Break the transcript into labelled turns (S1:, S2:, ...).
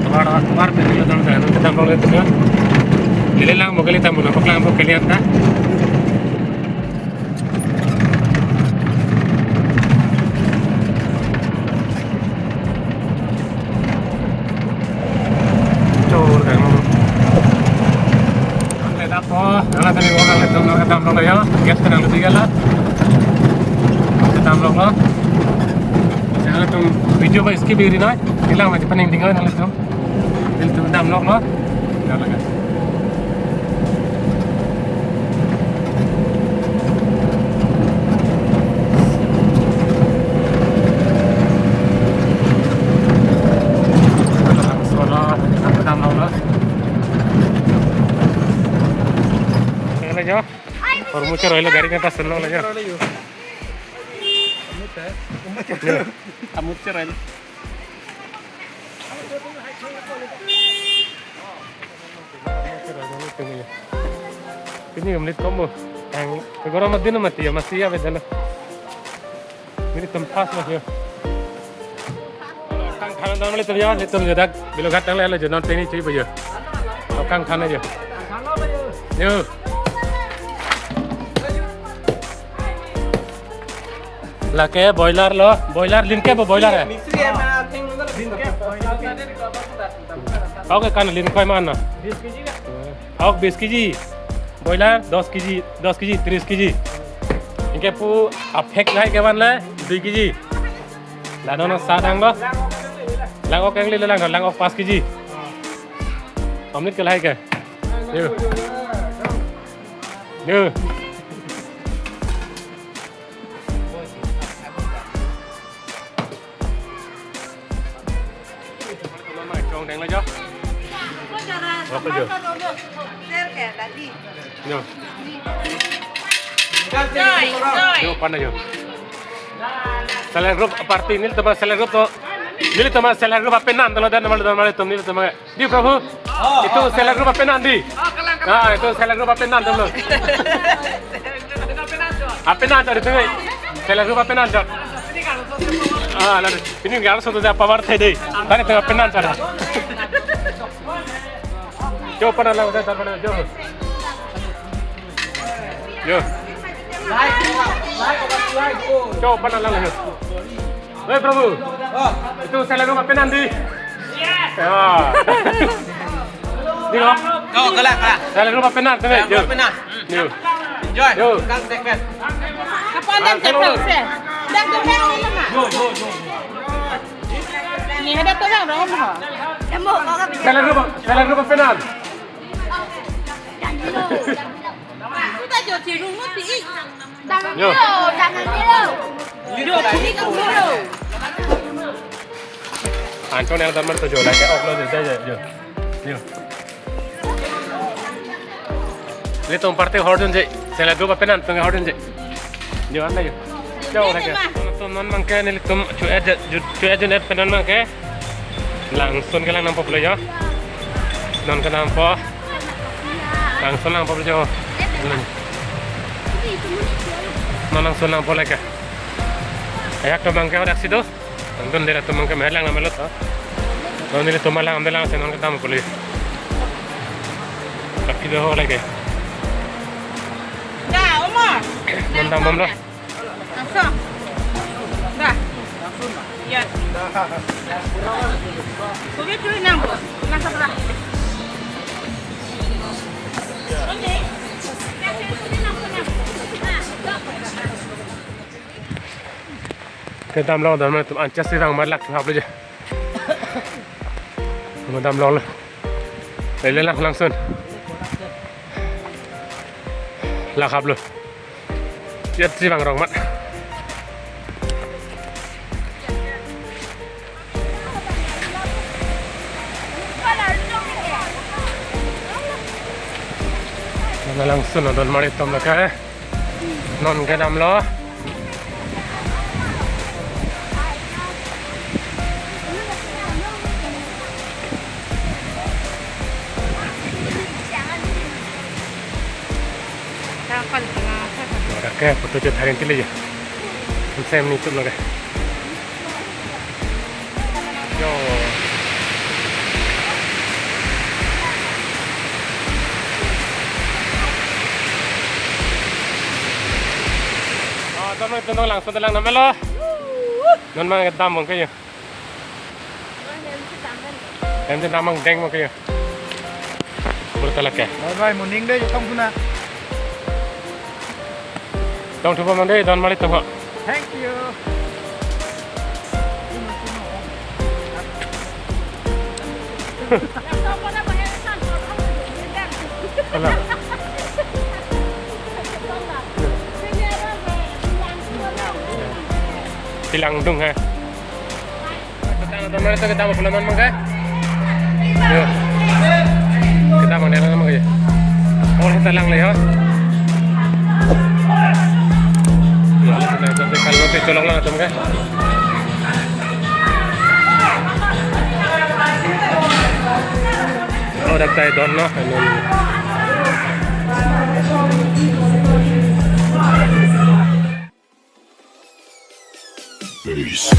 S1: Tuar pergi dalam sana kita boleh tu kan. Lele lang mo kali tamu na paklang mo kalian ta. Cor kan mo. Ande dapo, ala tani mo kali tamu na ya. Gas kan lu tiga lah. Tamu lo. Jangan tu video ba skip iri na. Ilang macam paning tinggal na tu. Itu tamu lo. Jalan kan. और मुझे रोइलो गाड़ी में पास सुनने लगा मुझे रोइलो ini menit kamu yang negara Madinah masih ya betul ini tempat masih kang khanan dalam itu ya itu juga bilo gatang lele je non teni cui bây giờ kang khanan je yo là cái boiler lo boiler liên kết với boiler à có cái can liên khai man à có 20 kg boiler 10 kg 10 kg 30 kg इनके पू अफेक्ट है के वन ले 2 kg là nó sang đó lang ok lên lang ok 5 kg omlet cái này kìa như đang lấy cho. Apa je? Yo. Yo mana yo? Select group party ni teman select group tu. Ni teman select group apa nan kalau dan nama itu ni teman. Di Prabhu. Itu select group apa nan di? Ah itu select group apa nan teman. Apa nan tu? Select group apa nan tu? Ah lalu ini nggak harus sudah power tadi. Kan itu apa nan cara? Yo pernah lah udah pernah yo. Yo. Yo pernah lah yo. Hei Prabhu. Itu select group apa nanti? Ya. Di lo?
S2: Oh kalah.
S1: Select group apa nanti? Yo. Yo.
S2: Enjoy.
S1: Yo.
S2: Kang segmen.
S3: Apa dan cekal se? Dan cekal ni mana?
S2: Yo.
S3: Ni ada tu yang rom ha. Emo kau kan.
S1: Select group apa nanti?
S3: Kita jual ciru mesti.
S1: Yo.
S3: Jangan biru. Biru ini kan biru.
S1: Anton yang teman tu jual lagi upload itu aja yo. Yo. Ini tuh partai hordon je. Select group apa nanti tengah hordon je. Yo anda yo. Jauh lagi. Tuh non mangke ni tum cuaca net penon mangke. Langsung ke lang nampak belajar. Non ke nampak. Langsung nampak belajar. Non langsung nampak lagi. Ayak tu mangke ada situ. Anton dia tu mangke melang nama lot. Non ini tu malang ambil langsung non ke tamu boleh. Tapi dah lagi.
S3: Dah, Omar.
S1: Non tamu lah.
S3: Langsung. Dah. Ya. Boleh tu enam. Langsung berah.
S1: Kita ambil dalam itu ancas sirang malak tu apa je. Kita ambil lah. Lelah langsung. Lah kabel. Jadi sirang orang mat. Langsung nonton mari tom laka non ke dam lo oke foto je tarin tili je xem ni chụp laka yo mo itong langsung lang na melo. Non mga damong kayo. Em din damang deng mo kayo. Puro talaga.
S2: Bye morning deh tong kuna.
S1: Dong tupa man deh don malit to.
S2: Thank you.
S1: Wala. Tilang dung ha. Kita mau pulang mang ka? Yo. Kita mau nela mang ka. Orang kita lang leho. Ya, kita kalau te colong lang atom ka. Oh, dak tayo doon no.
S4: Peace.